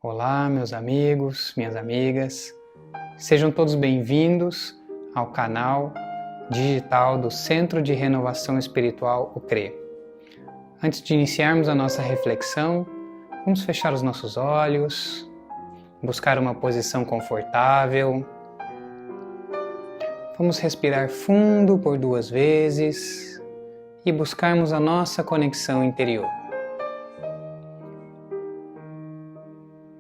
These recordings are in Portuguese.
Olá, meus amigos, minhas amigas, sejam todos bem-vindos ao canal digital do Centro de Renovação Espiritual, o CRE. Antes de iniciarmos a nossa reflexão, vamos fechar os nossos olhos, buscar uma posição confortável. Vamos respirar fundo por 2 vezes e buscarmos a nossa conexão interior.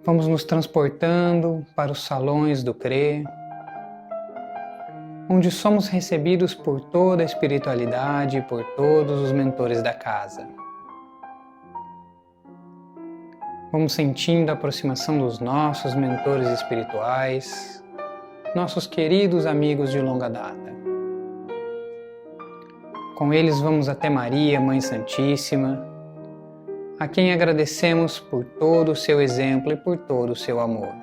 Vamos nos transportando para os salões do CRE, onde somos recebidos por toda a espiritualidade e por todos os mentores da casa. Vamos sentindo a aproximação dos nossos mentores espirituais, nossos queridos amigos de longa data. Com eles vamos até Maria, Mãe Santíssima, a quem agradecemos por todo o seu exemplo e por todo o seu amor.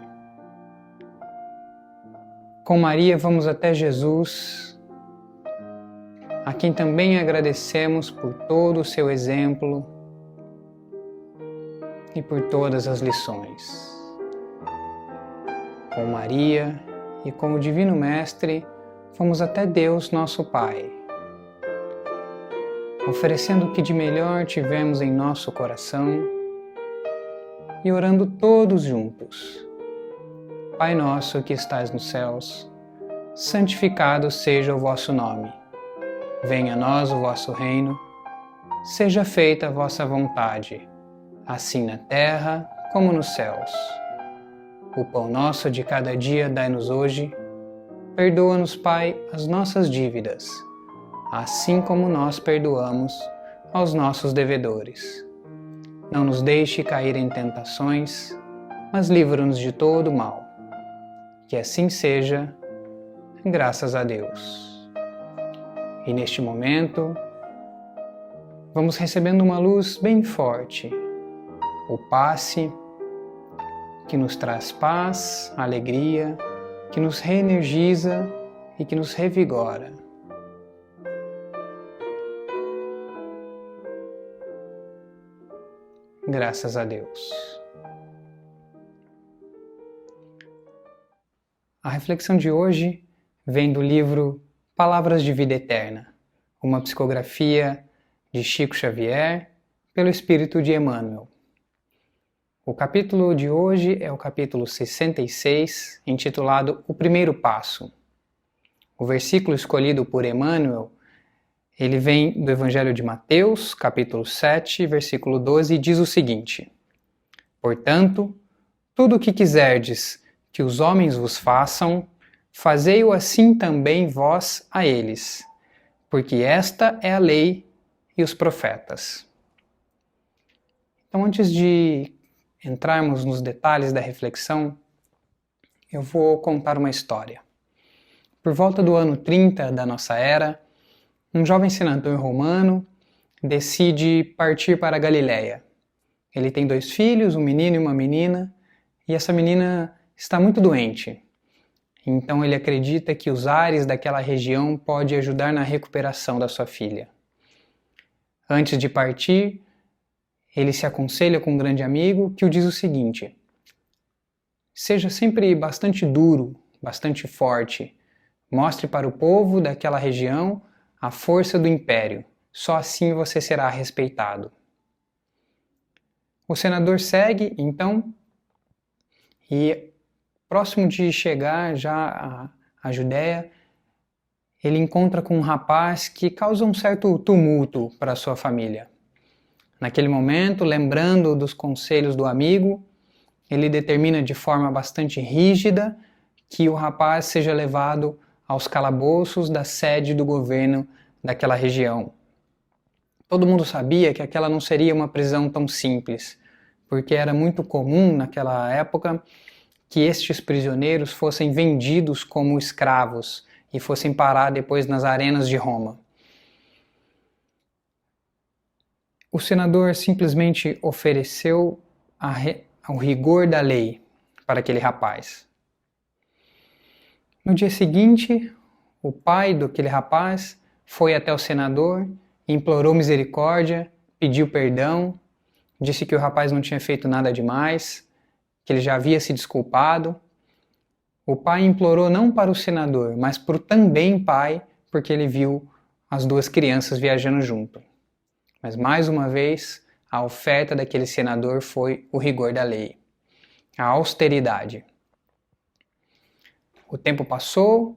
Com Maria vamos até Jesus, a quem também agradecemos por todo o seu exemplo e por todas as lições. Com Maria e com o Divino Mestre vamos até Deus, nosso Pai, oferecendo o que de melhor tivemos em nosso coração e orando todos juntos. Pai nosso que estais nos céus, santificado seja o vosso nome. Venha a nós o vosso reino, seja feita a vossa vontade, assim na terra como nos céus. O pão nosso de cada dia dai-nos hoje, perdoa-nos, Pai, as nossas dívidas, assim como nós perdoamos aos nossos devedores. Não nos deixe cair em tentações, mas livra-nos de todo mal. Que assim seja, graças a Deus. E neste momento, vamos recebendo uma luz bem forte, o passe, que nos traz paz, alegria, que nos reenergiza e que nos revigora. Graças a Deus. A reflexão de hoje vem do livro Palavras de Vida Eterna, uma psicografia de Chico Xavier pelo Espírito de Emmanuel. O capítulo de hoje é o capítulo 66, intitulado O Primeiro Passo. O versículo escolhido por Emmanuel, ele vem do Evangelho de Mateus, capítulo 7, versículo 12, e diz o seguinte: Portanto, tudo o que quiserdes que os homens vos façam, fazei-o assim também vós a eles, porque esta é a lei e os profetas. Então, antes de entrarmos nos detalhes da reflexão, eu vou contar uma história. Por volta do ano 30 da nossa era, um jovem senador romano decide partir para a Galileia. Ele tem 2 filhos, um menino e uma menina, e essa menina está muito doente. Então ele acredita que os ares daquela região podem ajudar na recuperação da sua filha. Antes de partir, ele se aconselha com um grande amigo que o diz o seguinte: seja sempre bastante duro, bastante forte, mostre para o povo daquela região a força do império, só assim você será respeitado. O senador segue, então, e próximo de chegar já à Judéia, ele encontra com um rapaz que causa um certo tumulto para sua família. Naquele momento, lembrando dos conselhos do amigo, ele determina de forma bastante rígida que o rapaz seja levado aos calabouços da sede do governo daquela região. Todo mundo sabia que aquela não seria uma prisão tão simples, porque era muito comum naquela época que estes prisioneiros fossem vendidos como escravos e fossem parar depois nas arenas de Roma. O senador simplesmente ofereceu ao rigor da lei para aquele rapaz. No dia seguinte, o pai daquele rapaz foi até o senador, implorou misericórdia, pediu perdão, disse que o rapaz não tinha feito nada demais, que ele já havia se desculpado. O pai implorou não para o senador, mas para o também pai, porque ele viu as duas crianças viajando junto. Mas mais uma vez, a oferta daquele senador foi o rigor da lei, a austeridade. O tempo passou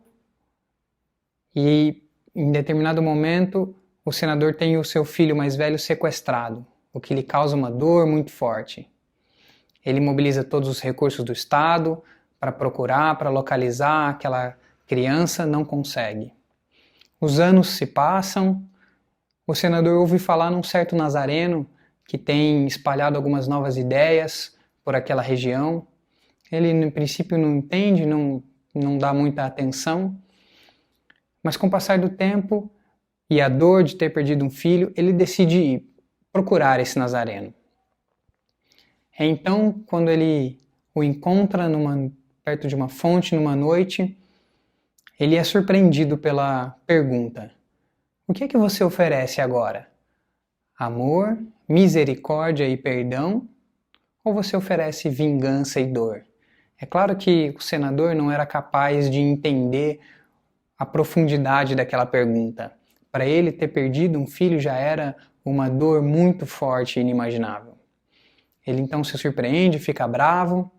e, em determinado momento, o senador tem o seu filho mais velho sequestrado, o que lhe causa uma dor muito forte. Ele mobiliza todos os recursos do Estado para procurar, para localizar aquela criança, não consegue. Os anos se passam, o senador ouve falar num certo nazareno que tem espalhado algumas novas ideias por aquela região. Ele, no princípio, não entende, não dá muita atenção, mas com o passar do tempo e a dor de ter perdido um filho, ele decide procurar esse nazareno. Então, quando ele o encontra perto de uma fonte numa noite, ele é surpreendido pela pergunta: o que é que você oferece agora? Amor, misericórdia e perdão? Ou você oferece vingança e dor? É claro que o senador não era capaz de entender a profundidade daquela pergunta. Para ele, ter perdido um filho já era uma dor muito forte e inimaginável. Ele então se surpreende, fica bravo,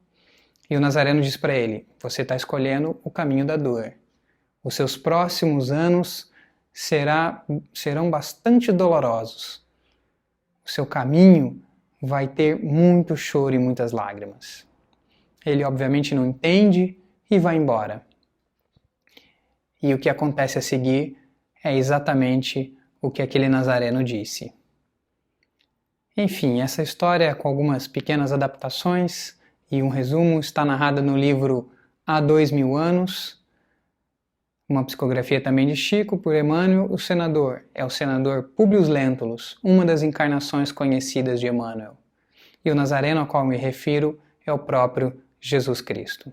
e o nazareno diz para ele: você está escolhendo o caminho da dor. Os seus próximos anos serão bastante dolorosos. O seu caminho vai ter muito choro e muitas lágrimas. Ele obviamente não entende e vai embora. E o que acontece a seguir é exatamente o que aquele nazareno disse. Enfim, essa história, com algumas pequenas adaptações e um resumo, está narrada no livro Há 2000 Anos, uma psicografia também de Chico, por Emmanuel. O senador é o senador Publius Lentulus, uma das encarnações conhecidas de Emmanuel. E o nazareno ao qual me refiro é o próprio Jesus Cristo.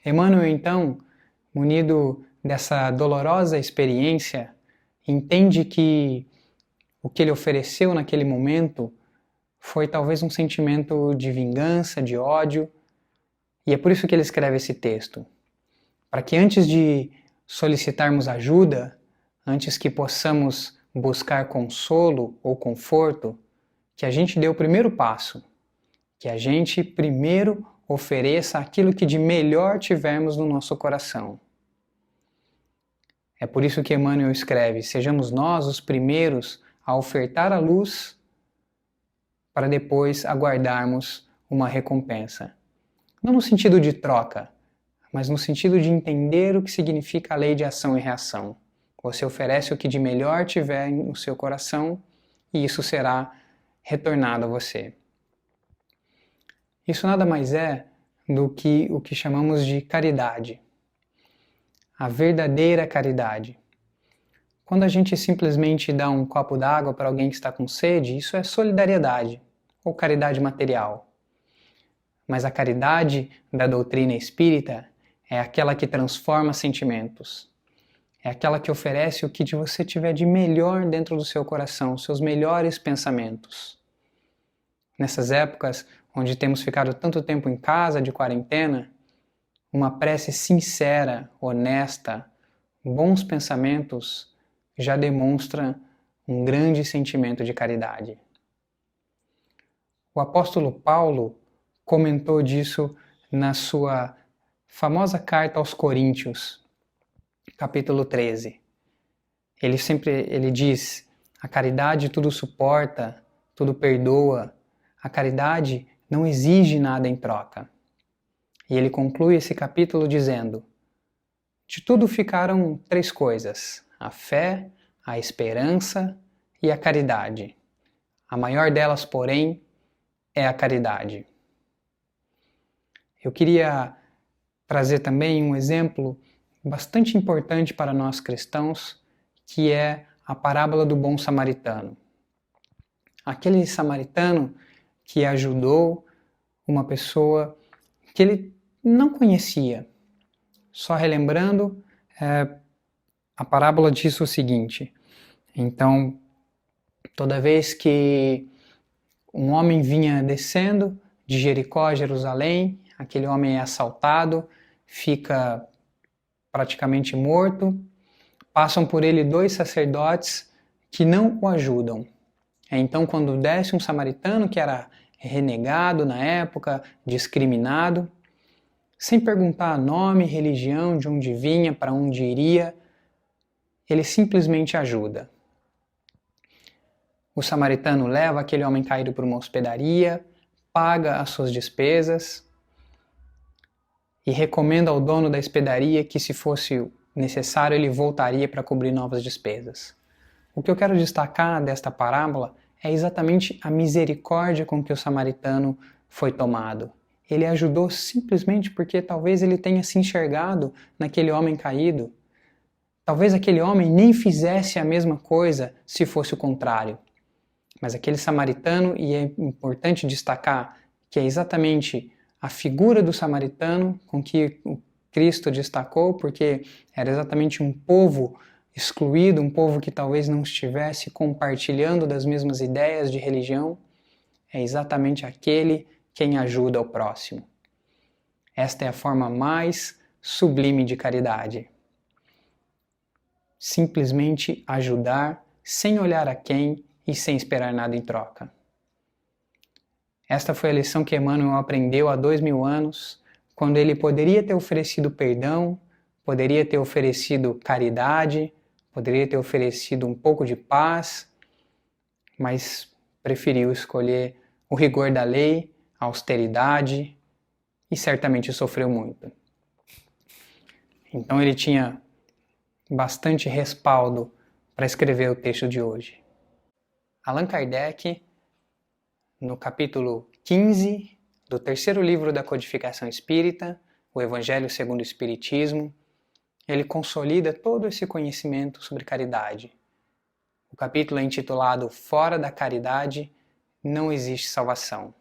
Emmanuel, então, munido dessa dolorosa experiência, entende que o que ele ofereceu naquele momento foi talvez um sentimento de vingança, de ódio, e é por isso que ele escreve esse texto. Para que antes de solicitarmos ajuda, antes que possamos buscar consolo ou conforto, que a gente dê o primeiro passo, que a gente primeiro ofereça aquilo que de melhor tivermos no nosso coração. É por isso que Emmanuel escreve: sejamos nós os primeiros a ofertar a luz para depois aguardarmos uma recompensa. Não no sentido de troca, mas no sentido de entender o que significa a lei de ação e reação. Você oferece o que de melhor tiver no seu coração e isso será retornado a você. Isso nada mais é do que o que chamamos de caridade. A verdadeira caridade. Quando a gente simplesmente dá um copo d'água para alguém que está com sede, isso é solidariedade ou caridade material. Mas a caridade da doutrina espírita é aquela que transforma sentimentos. É aquela que oferece o que você tiver de melhor dentro do seu coração, os seus melhores pensamentos. Nessas épocas onde temos ficado tanto tempo em casa, de quarentena, uma prece sincera, honesta, bons pensamentos já demonstra um grande sentimento de caridade. O apóstolo Paulo comentou disso na sua famosa carta aos Coríntios, capítulo 13. Ele diz: a caridade tudo suporta, tudo perdoa, a caridade não exige nada em troca. E ele conclui esse capítulo dizendo: de tudo ficaram 3 coisas: a fé, a esperança e a caridade. A maior delas, porém, é a caridade. Eu queria trazer também um exemplo bastante importante para nós cristãos, que é a parábola do bom samaritano. Aquele samaritano que ajudou uma pessoa que ele não conhecia. Só relembrando, a parábola diz o seguinte: toda vez que um homem vinha descendo de Jericó a Jerusalém, aquele homem é assaltado, fica praticamente morto. Passam por ele 2 sacerdotes que não o ajudam. Então, quando desce um samaritano que era renegado na época, discriminado, sem perguntar nome, religião, de onde vinha, para onde iria, ele simplesmente ajuda. O samaritano leva aquele homem caído para uma hospedaria, paga as suas despesas e recomenda ao dono da hospedaria que, se fosse necessário, ele voltaria para cobrir novas despesas. O que eu quero destacar desta parábola é exatamente a misericórdia com que o samaritano foi tomado. Ele ajudou simplesmente porque talvez ele tenha se enxergado naquele homem caído. Talvez aquele homem nem fizesse a mesma coisa se fosse o contrário. Mas aquele samaritano, e é importante destacar que é exatamente a figura do samaritano com que o Cristo destacou, porque era exatamente um povo excluído, um povo que talvez não estivesse compartilhando das mesmas ideias de religião, é exatamente aquele quem ajuda o próximo. Esta é a forma mais sublime de caridade. Simplesmente ajudar sem olhar a quem e sem esperar nada em troca. Esta foi a lição que Emmanuel aprendeu há 2000 anos, quando ele poderia ter oferecido perdão, poderia ter oferecido caridade, poderia ter oferecido um pouco de paz, mas preferiu escolher o rigor da lei, a austeridade, e certamente sofreu muito. Então ele tinha bastante respaldo para escrever o texto de hoje. Allan Kardec, no capítulo 15 do terceiro livro da Codificação Espírita, o Evangelho segundo o Espiritismo, ele consolida todo esse conhecimento sobre caridade. O capítulo é intitulado Fora da Caridade não existe salvação,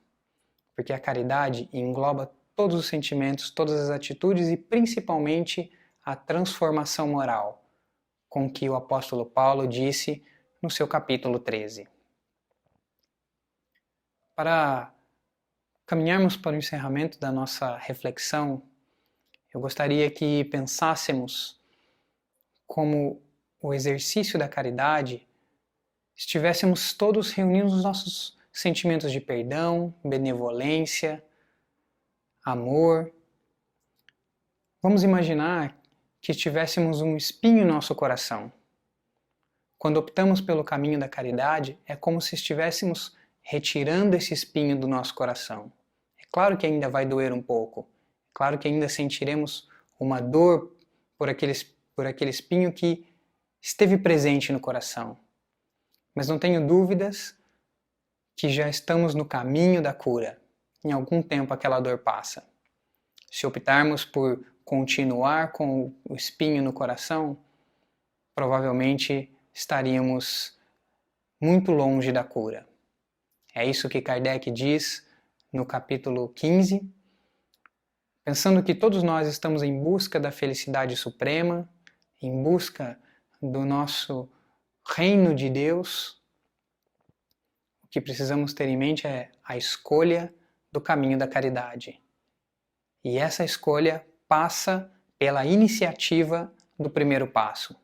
porque a caridade engloba todos os sentimentos, todas as atitudes e principalmente a transformação moral, com que o apóstolo Paulo disse no seu capítulo 13. Para caminharmos para o encerramento da nossa reflexão, eu gostaria que pensássemos como o exercício da caridade estivéssemos todos reunindo os nossos sentimentos de perdão, benevolência, amor. Vamos imaginar que tivéssemos um espinho em nosso coração. Quando optamos pelo caminho da caridade, é como se estivéssemos retirando esse espinho do nosso coração. É claro que ainda vai doer um pouco, é claro que ainda sentiremos uma dor por aquele espinho que esteve presente no coração. Mas não tenho dúvidas que já estamos no caminho da cura. Em algum tempo aquela dor passa. Se optarmos por continuar com o espinho no coração, provavelmente estaríamos muito longe da cura. É isso que Kardec diz no capítulo 15, pensando que todos nós estamos em busca da felicidade suprema, em busca do nosso reino de Deus. O que precisamos ter em mente é a escolha do caminho da caridade. E essa escolha passa pela iniciativa do primeiro passo.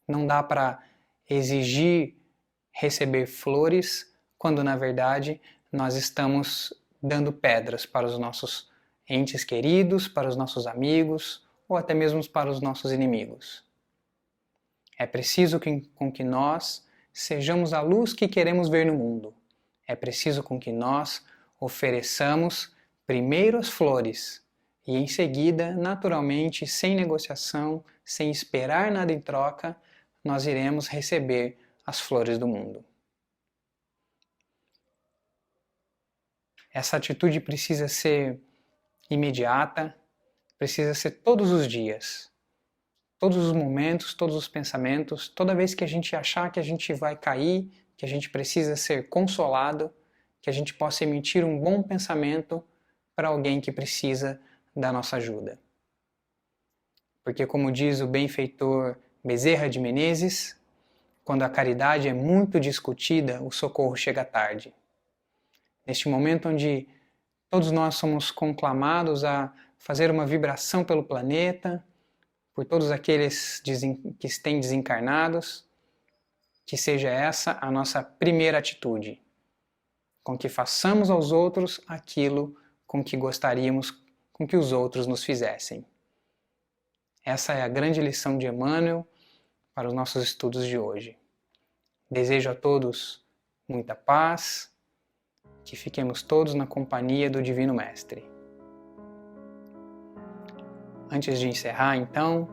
Não dá para exigir receber flores quando, na verdade, nós estamos dando pedras para os nossos entes queridos, para os nossos amigos ou até mesmo para os nossos inimigos. É preciso com que nós sejamos a luz que queremos ver no mundo. É preciso com que nós ofereçamos primeiro as flores e em seguida, naturalmente, sem negociação, sem esperar nada em troca, nós iremos receber as flores do mundo. Essa atitude precisa ser imediata, precisa ser todos os dias, todos os momentos, todos os pensamentos, toda vez que a gente achar que a gente vai cair, que a gente precisa ser consolado, que a gente possa emitir um bom pensamento para alguém que precisa da nossa ajuda. Porque, como diz o benfeitor Bezerra de Menezes, quando a caridade é muito discutida, o socorro chega tarde. Neste momento onde Todos nós somos conclamados a fazer uma vibração pelo planeta, por todos aqueles que estão desencarnados, que seja essa a nossa primeira atitude, com que façamos aos outros aquilo com que gostaríamos com que os outros nos fizessem. Essa é a grande lição de Emmanuel para os nossos estudos de hoje. Desejo a todos muita paz, que fiquemos todos na companhia do Divino Mestre. Antes de encerrar, então,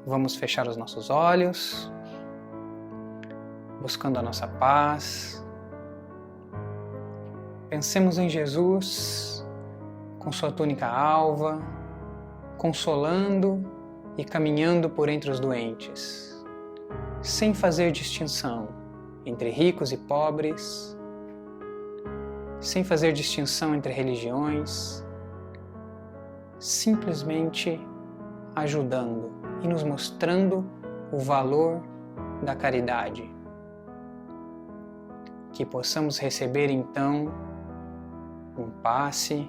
vamos fechar os nossos olhos, buscando a nossa paz. Pensemos em Jesus, com sua túnica alva, consolando e caminhando por entre os doentes, sem fazer distinção entre ricos e pobres, sem fazer distinção entre religiões, simplesmente ajudando e nos mostrando o valor da caridade. Que possamos receber então um passe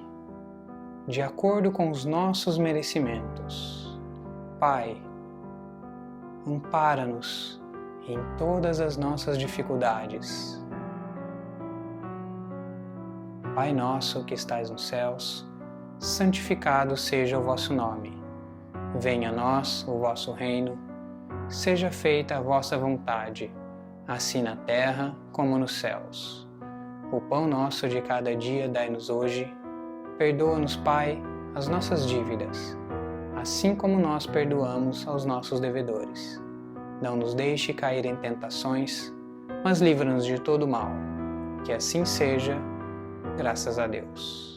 de acordo com os nossos merecimentos. Pai, ampara-nos em todas as nossas dificuldades. Pai nosso que estais nos céus, santificado seja o vosso nome. Venha a nós o vosso reino, seja feita a vossa vontade, assim na terra como nos céus. O pão nosso de cada dia dai-nos hoje. Perdoa-nos, Pai, as nossas dívidas, assim como nós perdoamos aos nossos devedores. Não nos deixe cair em tentações, mas livra-nos de todo mal. Que assim seja, graças a Deus.